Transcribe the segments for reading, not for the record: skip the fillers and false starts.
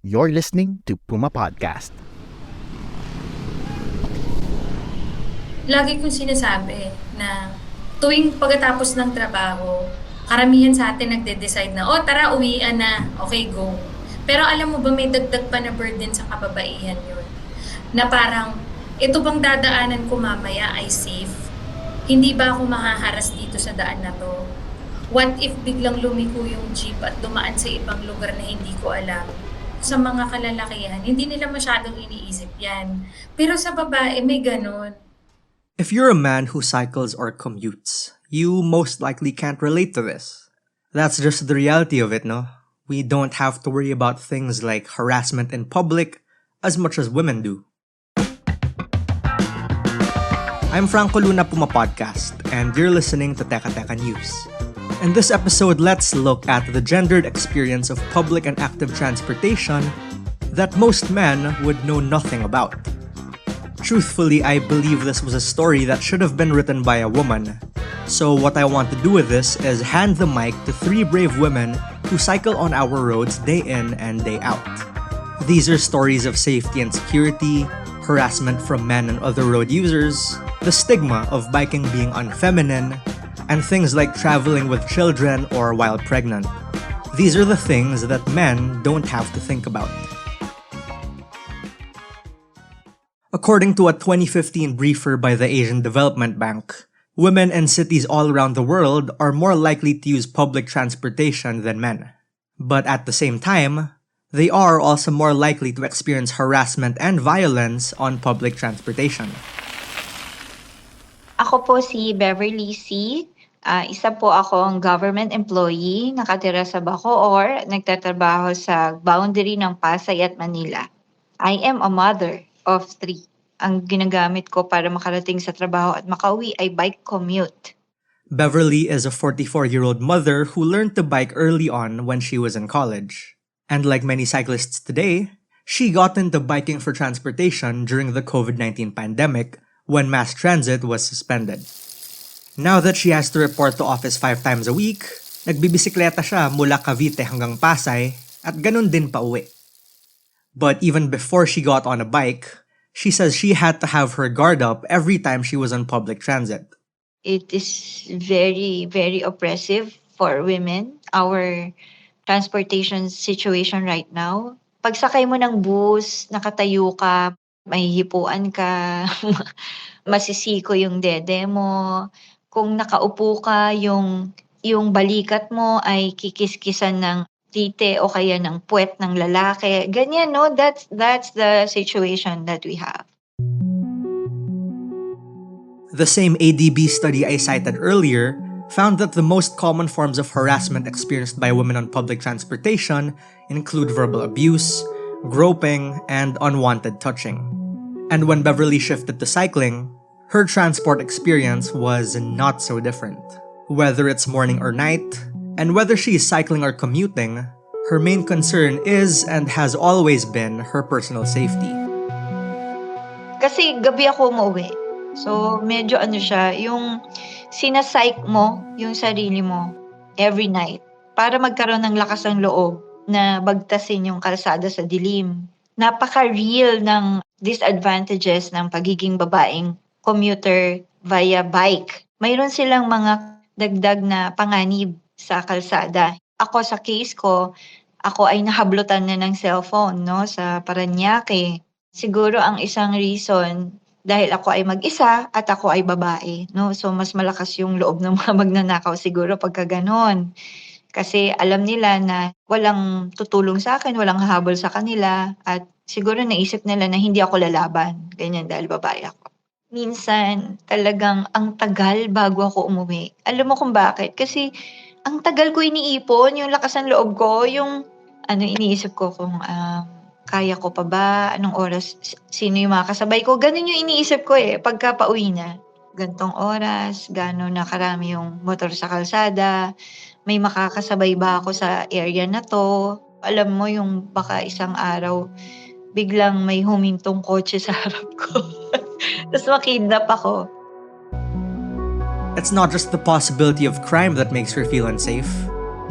You're listening to Puma Podcast. Lagi kong sinasabi na tuwing pagkatapos ng trabaho, karamihan sa atin nagde-decide na, tara, uwian na, okay, go. Pero alam mo ba, may dagdag pa na burden sa kababaihan yun. Na parang, ito bang dadaanan ko mamaya ay safe? Hindi ba ako mahaharas dito sa daan na to? What if biglang lumiko yung jeep at dumaan sa ibang lugar na hindi ko alam? Sa mga kalalakihan, hindi nila masyadong iniisip yan. Pero sa babae, may ganun. If you're a man who cycles or commutes, you most likely can't relate to this. That's just the reality of it, no? We don't have to worry about things like harassment in public as much as women do. I'm Franco Luna Puma Podcast, and you're listening to Teka Teka News. In this episode, let's look at the gendered experience of public and active transportation that most men would know nothing about. Truthfully, I believe this was a story that should have been written by a woman. So what I want to do with this is hand the mic to 3 brave women who cycle on our roads day in and day out. These are stories of safety and security, harassment from men and other road users, the stigma of biking being unfeminine, and things like traveling with children or while pregnant. These are the things that men don't have to think about. According to a 2015 briefer by the Asian Development Bank, women in cities all around the world are more likely to use public transportation than men. But at the same time, they are also more likely to experience harassment and violence on public transportation. Ako po si Beverly C. Isa po akong government employee, nakatira sa Bacoor, nagtatrabaho sa boundary ng Pasay at Manila. I am a mother of 3. Ang ginagamit ko para makarating sa trabaho at makauwi ay bike commute. Beverly is a 44-year-old mother who learned to bike early on when she was in college. And like many cyclists today, she got into biking for transportation during the COVID-19 pandemic when mass transit was suspended. Now that she has to report to office 5 times a week, nagbibisikleta siya mula Cavite hanggang Pasay at ganun din pa uwi. But even before she got on a bike, she says she had to have her guard up every time she was on public transit. It is very, very oppressive for women, our transportation situation right now. Pagsakay mo ng bus, nakatayo ka, mahihipuan ka, masisiko yung dede mo. Kung nakaupo ka, yung balikat mo ay kikiskisan ng tite o kaya ng puwet ng lalaki. Ganyan, no? That's the situation that we have. The same ADB study I cited earlier found that the most common forms of harassment experienced by women on public transportation include verbal abuse, groping, and unwanted touching. And when Beverly shifted to cycling, her transport experience was not so different. Whether it's morning or night, and whether she is cycling or commuting, her main concern is and has always been her personal safety. Kasi gabi ako umuwi. So, medyo siya, yung sinasike mo yung sarili mo every night para magkaroon ng lakas ng loob na bagtasin yung kalsada sa dilim. Napaka-real ng disadvantages ng pagiging babaeng commuter via bike. Mayroon silang mga dagdag na panganib sa kalsada. Ako sa case ko, ako ay nahablutan na ng cellphone, no, sa Parañaque. Siguro ang isang reason dahil ako ay mag-isa at ako ay babae, no. So mas malakas yung loob ng mga magnanakaw siguro pagka ganon. Kasi alam nila na walang tutulong sa akin, walang hahabol sa kanila at siguro naisip nila na hindi ako lalaban. Ganyan dahil babae ako. Minsan, talagang ang tagal bago ako umuwi. Alam mo kung bakit? Kasi ang tagal ko iniipon, yung lakas ng loob ko, yung iniisip ko kung kaya ko pa ba, anong oras, sino yung mga kasabay ko. Ganun yung iniisip ko pagka pauwi na. Gantong oras, gano'n na karami yung motor sa kalsada, may makakasabay ba ako sa area na to. Alam mo yung baka isang araw, biglang may humintong kotse sa harap ko. Tapos makidnap ako. It's not just the possibility of crime that makes her feel unsafe.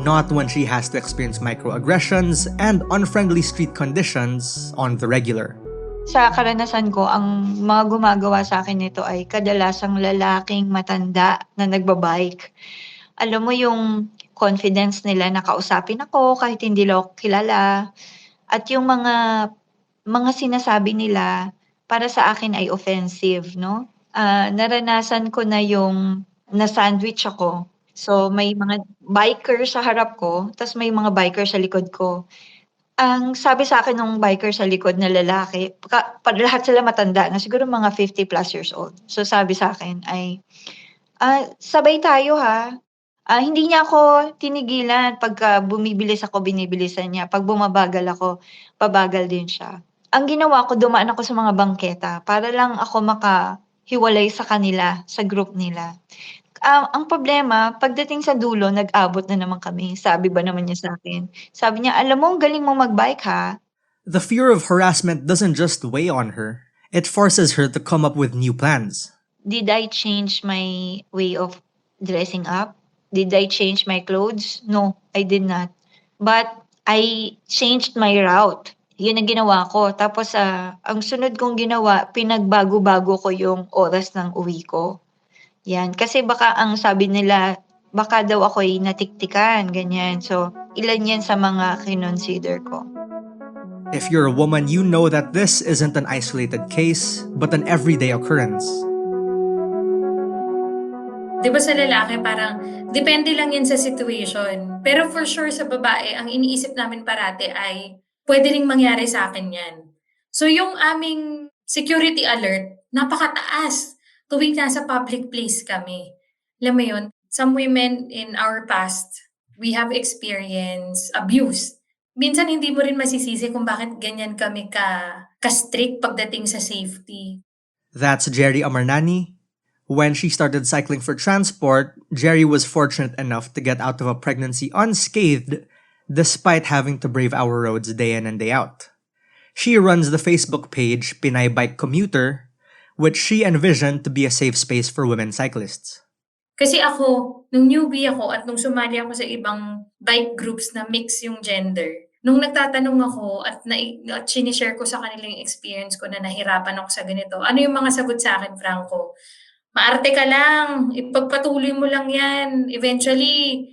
not when she has to experience microaggressions and unfriendly street conditions on the regular. Sa karanasan ko, ang mga gumagawa sa akin nito ay kadalasang lalaking matanda na nagbabike. Alam mo yung confidence nila na kausapin ako kahit hindi lang ako kilala at yung mga sinasabi nila para sa akin ay offensive, no? Naranasan ko na yung na-sandwich ako. So, may mga biker sa harap ko, tas may mga biker sa likod ko. Ang sabi sa akin nung biker sa likod na lalaki, lahat sila matanda na siguro mga 50 plus years old. So, sabi sa akin ay, sabay tayo ha. Hindi niya ako tinigilan. Pagka bumibilis ako, binibilisan niya. Pag bumabagal ako, babagal din siya. Ang ginawa ko, dumaan ako sa mga bangketa para lang ako makahiwalay sa kanila, sa group nila. Ang problema, pagdating sa dulo, nag-abot na naman kami. Sabi ba naman niya sa akin? Sabi niya, alam mo, ang galing mo mag-bike ha. The fear of harassment doesn't just weigh on her, it forces her to come up with new plans. Did I change my way of dressing up? Did I change my clothes? No, I did not. But I changed my route. Yun ang ginawa ko. Tapos ang sunod kong ginawa, pinagbago-bago ko yung oras ng uwi ko. Yan. Kasi baka ang sabi nila, baka daw ako'y natiktikan, ganyan. So, ilan yan sa mga kinonsider ko. If you're a woman, you know that this isn't an isolated case, but an everyday occurrence. Di ba sa lalaki parang depende lang yan sa situation. Pero for sure sa babae, ang iniisip namin parati ay pwede ring mangyari sa akin yan. So yung aming security alert, napakataas tuwing nasa public place kami. Alam mo yun, some women in our past, we have experienced abuse. Minsan hindi mo rin masisisi kung bakit ganyan kami ka-strict pagdating sa safety. That's Jerry Amarnani. When she started cycling for transport, Jerry was fortunate enough to get out of a pregnancy unscathed despite having to brave our roads day in and day out. She runs the Facebook page Pinay Bike Commuter, which she envisioned to be a safe space for women cyclists. Kasi ako, nung newbie ako at nung sumali ako sa ibang bike groups na mix yung gender, nung nagtatanong ako at sinishare ko sa kanila yung experience ko na nahirapan ako sa ganito, ano yung mga sagot sa akin, Franco? Maarte ka lang, ipagpatuloy mo lang yan. Eventually,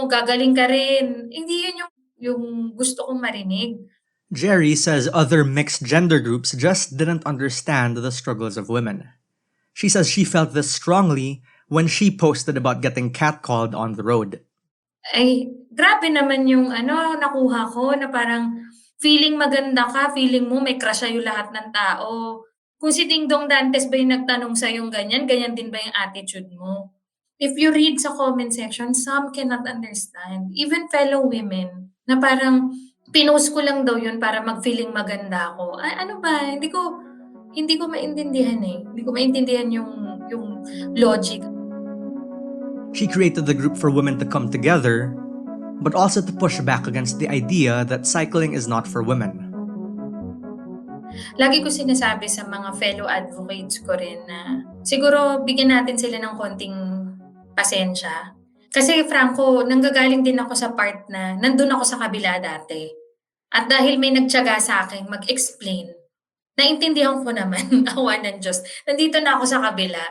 gagaling ka rin. Hindi yun yung gusto kong marinig. Jerry says other mixed gender groups just didn't understand the struggles of women. She says she felt this strongly when she posted about getting catcalled on the road. Ay, grabe naman yung nakuha ko na parang feeling maganda ka, feeling mo may crush sa'yo lahat ng tao. Kung si Ding Dong Dantes ba yung nagtanong sa'yo ganyan din ba yung attitude mo? If you read sa comment section, some cannot understand. Even fellow women, na parang pinost ko lang daw yun para mag-feeling maganda ako. Ano ba? Hindi ko maintindihan eh. Hindi ko maintindihan yung logic. She created the group for women to come together, but also to push back against the idea that cycling is not for women. Lagi ko sinasabi sa mga fellow advocates ko rin na siguro bigyan natin sila ng konting pasensya. Kasi Franco, nanggagaling din ako sa part na nandun ako sa kabila dati. At dahil may nagtiyaga sa akin mag-explain, naintindihan ko naman, awa ng Diyos, nandito na ako sa kabila.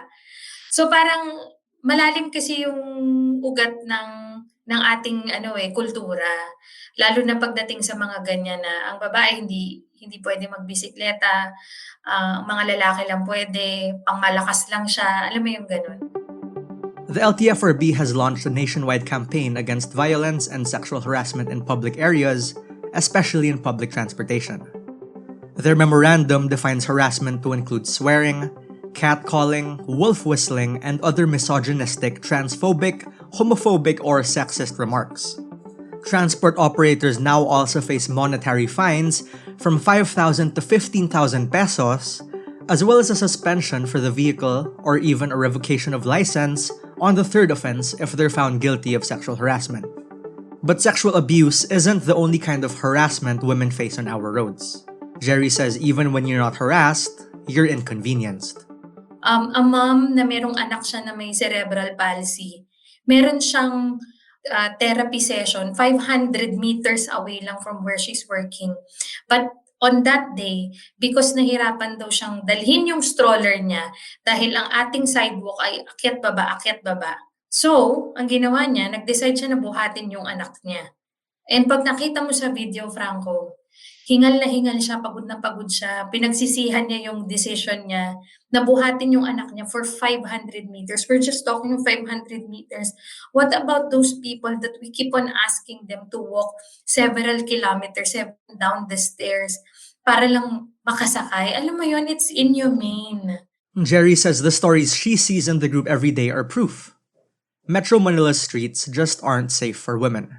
So parang malalim kasi yung ugat ng ating kultura. Lalo na pagdating sa mga ganyan na ang babae hindi pwede magbisikleta, ang mga lalaki lang pwede, pangmalakas lang siya, alam mo yung ganun. The LTFRB has launched a nationwide campaign against violence and sexual harassment in public areas, especially in public transportation. Their memorandum defines harassment to include swearing, catcalling, wolf whistling, and other misogynistic, transphobic, homophobic, or sexist remarks. Transport operators now also face monetary fines from 5,000 to 15,000 pesos, as well as a suspension for the vehicle or even a revocation of license on the third offense if they're found guilty of sexual harassment. But sexual abuse isn't the only kind of harassment women face on our roads. Jerry says even when you're not harassed, you're inconvenienced. A mom na merong anak siya na may cerebral palsy, meron siyang therapy session 500 meters away lang from where she's working. But on that day, because nahirapan daw siyang dalhin yung stroller niya dahil ang ating sidewalk ay akyat baba, akyat baba. So, ang ginawa niya, nag-decide siya na buhatin yung anak niya. And pag nakita mo sa video, Franco, hingal na hingal siya, pagod na pagod siya. Pinagsisihan niya yung decision niya na buhatin yung anak niya for 500 meters. We're just talking 500 meters. What about those people that we keep on asking them to walk several kilometers down the stairs para lang makasakay? Alam mo yun, it's inhumane. Jerry says the stories she sees in the group every day are proof. Metro Manila's streets just aren't safe for women.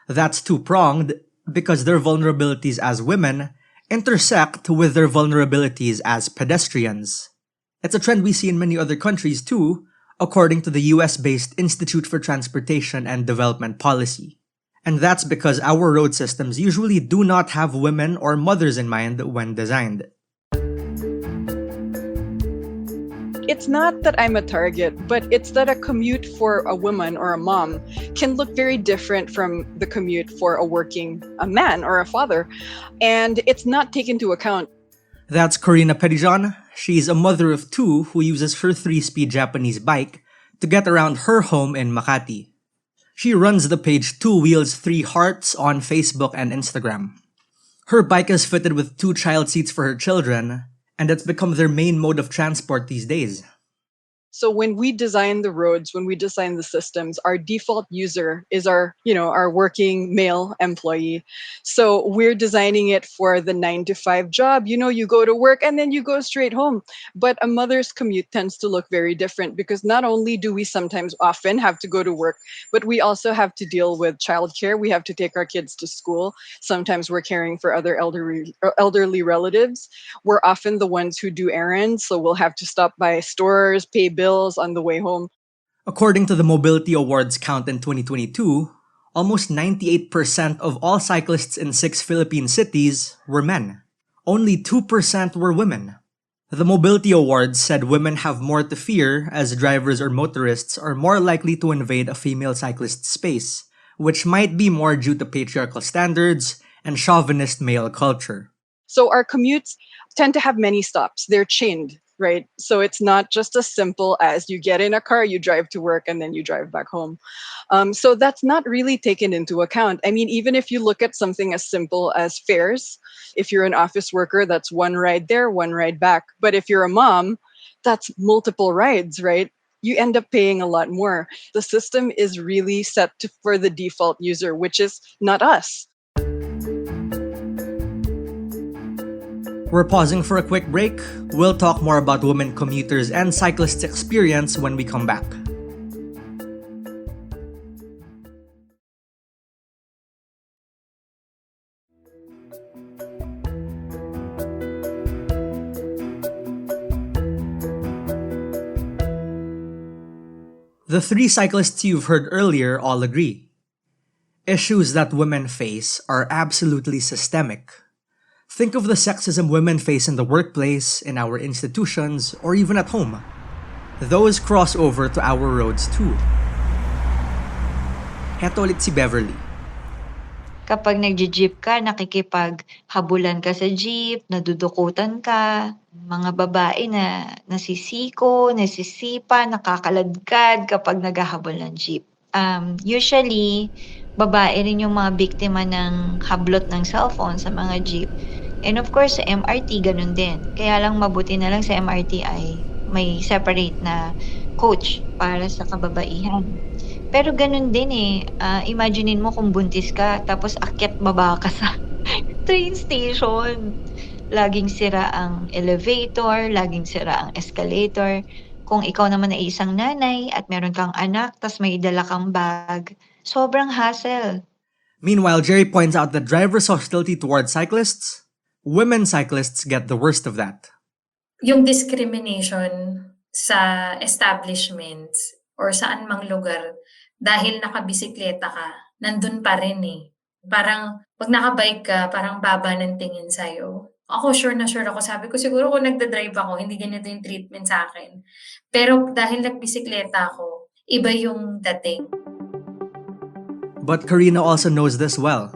That's two-pronged because their vulnerabilities as women intersect with their vulnerabilities as pedestrians. It's a trend we see in many other countries too, according to the US-based Institute for Transportation and Development Policy. And that's because our road systems usually do not have women or mothers in mind when designed. It's not that I'm a target, but it's that a commute for a woman or a mom can look very different from the commute for a man or a father. And it's not taken into account. That's Corina Perijan. She's a mother of two who uses her 3-speed Japanese bike to get around her home in Makati. She runs the page 2 Wheels 3 Hearts on Facebook and Instagram. Her bike is fitted with 2 child seats for her children, and it's become their main mode of transport these days. So when we design the roads, when we design the systems, our default user is our working male employee. So we're designing it for the 9 to 5 job. You go to work and then you go straight home. But a mother's commute tends to look very different because not only do we sometimes often have to go to work, but we also have to deal with childcare. We have to take our kids to school. Sometimes we're caring for other elderly relatives. We're often the ones who do errands. So we'll have to stop by stores, pay bills on the way home. According to the Mobility Awards count in 2022, almost 98% of all cyclists in 6 Philippine cities were men. Only 2% were women. The Mobility Awards said women have more to fear as drivers or motorists are more likely to invade a female cyclist's space, which might be more due to patriarchal standards and chauvinist male culture. So our commutes tend to have many stops. They're chained, right? So it's not just as simple as you get in a car, you drive to work, and then you drive back home. So that's not really taken into account. I mean, even if you look at something as simple as fares, if you're an office worker, that's one ride there, one ride back. But if you're a mom, that's multiple rides, right? You end up paying a lot more. The system is really set for the default user, which is not us. We're pausing for a quick break. We'll talk more about women commuters and cyclists' experience when we come back. The 3 cyclists you've heard earlier all agree. Issues that women face are absolutely systemic. Think of the sexism women face in the workplace, in our institutions, or even at home. Those cross over to our roads too. Heto ulit si Beverly. Kapag nagji-jeep ka, nakikipaghabulan ka sa jeep, nadudukutan ka, mga babae na nasisiko, nasisipa, nakakaladkad kapag naghahabol ng jeep. Usually, babae rin yung mga biktima ng hablot ng cellphone sa mga jeep. And of course, sa MRT, ganun din. Kaya lang mabuti na lang sa MRT ay may separate na coach para sa kababaihan. Pero ganun din imaginein mo kung buntis ka, tapos akyat baba ka sa train station. Laging sira ang elevator, laging sira ang escalator. Kung ikaw naman ay isang nanay at meron kang anak, tas may dala kang bag, sobrang hassle. Meanwhile, Jerry points out that drivers' hostility towards cyclists, women cyclists get the worst of that. Yung discrimination sa establishments or saan mang lugar dahil nakabisikleta ka, nandun pa rin Parang pag nakabike ka, parang baba ng tingin sa'yo. Ako sure na sure ako. Sabi ko siguro kung nagda-drive ako, hindi ganito yung treatment sa akin. Pero dahil nagbisikleta ako, iba yung dating. But Karina also knows this well.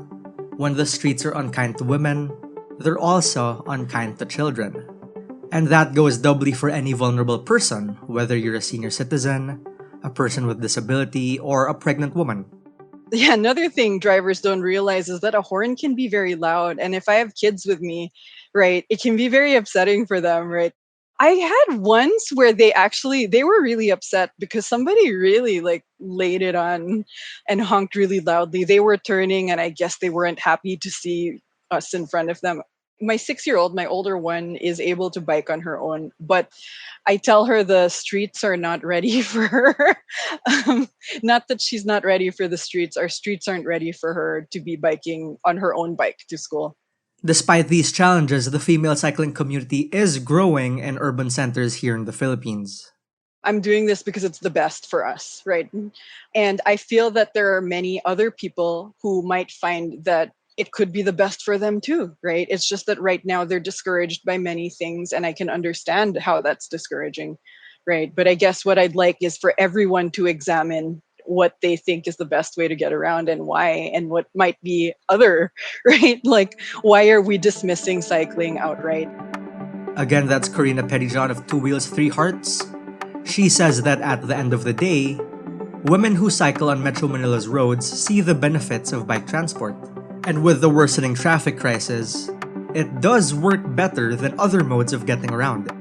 When the streets are unkind to women, they're also unkind to children. And that goes doubly for any vulnerable person, whether you're a senior citizen, a person with disability, or a pregnant woman. Yeah, another thing drivers don't realize is that a horn can be very loud. And if I have kids with me, right, it can be very upsetting for them, right? I had once where they were really upset because somebody really like laid it on and honked really loudly. They were turning and I guess they weren't happy to see us in front of them. My 6-year-old, my older one, is able to bike on her own, but I tell her the streets are not ready for her. um, Not that she's not ready for the streets. Our streets aren't ready for her to be biking on her own bike to school. Despite these challenges, the female cycling community is growing in urban centers here in the Philippines. I'm doing this because it's the best for us, right? And I feel that there are many other people who might find that it could be the best for them too, right? It's just that right now they're discouraged by many things, and I can understand how that's discouraging, right? But I guess what I'd like is for everyone to examine what they think is the best way to get around and why, and what might be other, right? Like, why are we dismissing cycling outright? Again, that's Karina Pettyjohn of Two Wheels, Three Hearts. She says that at the end of the day, women who cycle on Metro Manila's roads see the benefits of bike transport. And with the worsening traffic crisis, it does work better than other modes of getting around.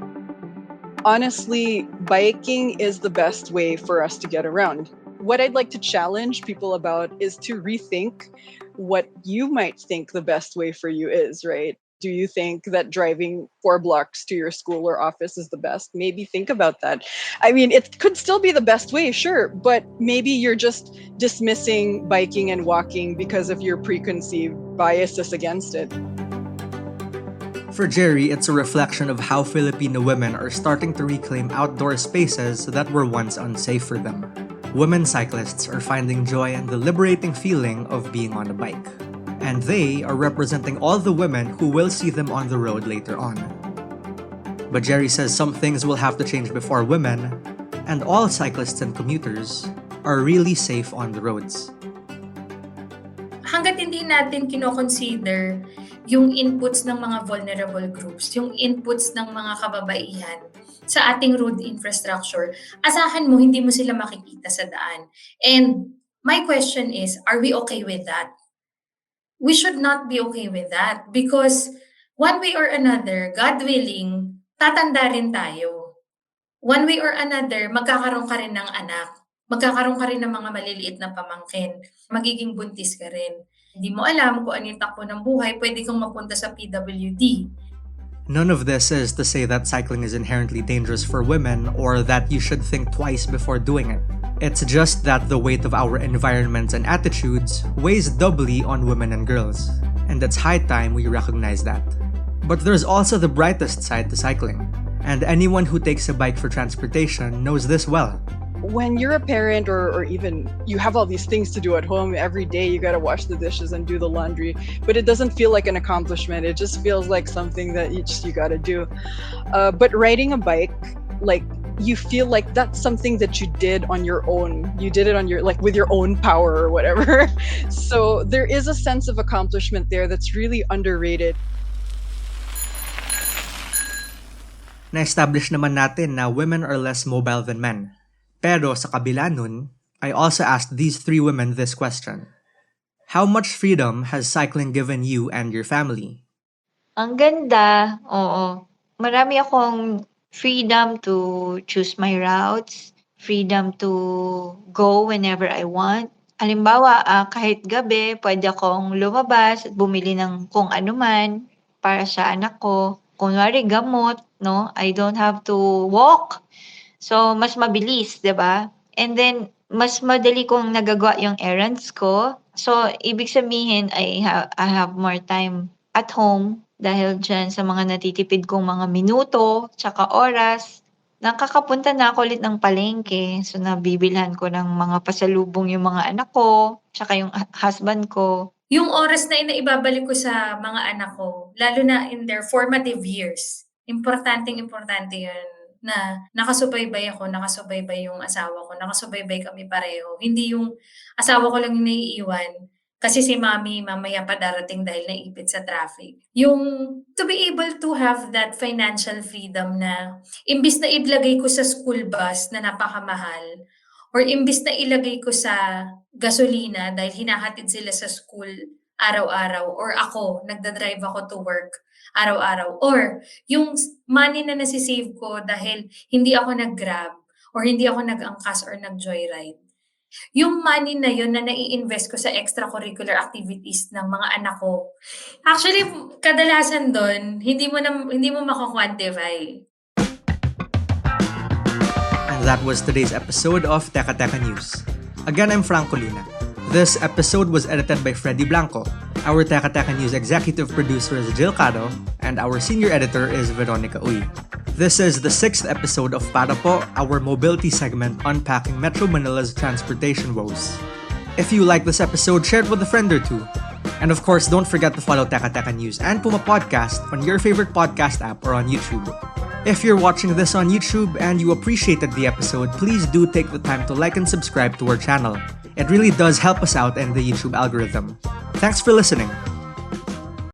Honestly, biking is the best way for us to get around. What I'd like to challenge people about is to rethink what you might think the best way for you is, right? Do you think that driving 4 blocks to your school or office is the best? Maybe think about that. I mean, it could still be the best way, sure, but maybe you're just dismissing biking and walking because of your preconceived biases against it. For Jerry, it's a reflection of how Filipino women are starting to reclaim outdoor spaces that were once unsafe for them. Women cyclists are finding joy in the liberating feeling of being on a bike. And they are representing all the women who will see them on the road later on. But Jerry says some things will have to change before women, and all cyclists and commuters, are really safe on the roads. Hanggat hindi natin kino-consider yung inputs ng mga vulnerable groups, yung inputs ng mga kababaihan sa ating road infrastructure, asahan mo hindi mo sila makikita sa daan. And my question is, are we okay with that? We should not be okay with that because one way or another, God willing, tatanda rin tayo. One way or another, magkakaroon ka rin ng anak. Magkakaroon ka rin ng mga maliliit na pamangkin. Magiging buntis ka rin. Hindi mo alam kung ano yung takbo ng buhay, pwede kang mapunta sa PWD. None of this is to say that cycling is inherently dangerous for women or that you should think twice before doing it. It's just that the weight of our environments and attitudes weighs doubly on women and girls, and it's high time we recognize that. But there's also the brightest side to cycling, and anyone who takes a bike for transportation knows this well. When you're a parent or even you have all these things to do at home, every day you got to wash the dishes and do the laundry, but it doesn't feel like an accomplishment. It just feels like something that you got to do. But riding a bike, like, you feel like that's something that you did on your own. You did it on your, like, with your own power or whatever. So there is a sense of accomplishment there that's really underrated. Na-establish naman natin na women are less mobile than men. Pero sa kabila nun, I also asked these three women this question. How much freedom has cycling given you and your family? Ang ganda, oo. Marami akong freedom to choose my routes, freedom to go whenever I want. Halimbawa, kahit gabi, pwede akong lumabas at bumili ng kung ano man para sa anak ko. Kunwari gamot, no? I don't have to walk. So, mas mabilis, 'di ba? And then, mas madali kong nagagawa yung errands ko. So, ibig sabihin, I have more time at home dahil dyan sa mga natitipid kong mga minuto, tsaka oras. Nakakapunta na ako ulit ng palengke. So, nabibilhan ko ng mga pasalubong yung mga anak ko, tsaka yung husband ko. Yung oras na inaibabalik ko sa mga anak ko, lalo na in their formative years, importante yun na nakasubaybay ako, nakasubaybay yung asawa ko, nakasubaybay kami pareho. Hindi yung asawa ko lang yung naiiwan kasi si mommy mamaya pa darating dahil naipit sa traffic. Yung to be able to have that financial freedom na imbis na ilagay ko sa school bus na napakamahal or imbis na ilagay ko sa gasolina dahil hinahatid sila sa school araw-araw or ako, nagda-drive ako to work araw-araw or yung money na nasi-save ko dahil hindi ako nag-Grab or hindi ako nag-angkas or nag-joyride. Yung money na yun na nai-invest ko sa extracurricular activities ng mga anak ko. Actually, kadalasan doon, hindi mo mako-quantify. And that was today's episode of Teka Teka News. Again, I'm Franco Luna. This episode was edited by Freddy Blanco. Our Teka Teka News executive producer is Jill Caro, and our senior editor is Veronica Uy. This is the 6th episode of Para Po, our mobility segment unpacking Metro Manila's transportation woes. If you like this episode, share it with a friend or two. And of course, don't forget to follow Teka Teka News and Puma Podcast on your favorite podcast app or on YouTube. If you're watching this on YouTube and you appreciated the episode, please do take the time to like and subscribe to our channel. It really does help us out in the YouTube algorithm. Thanks for listening.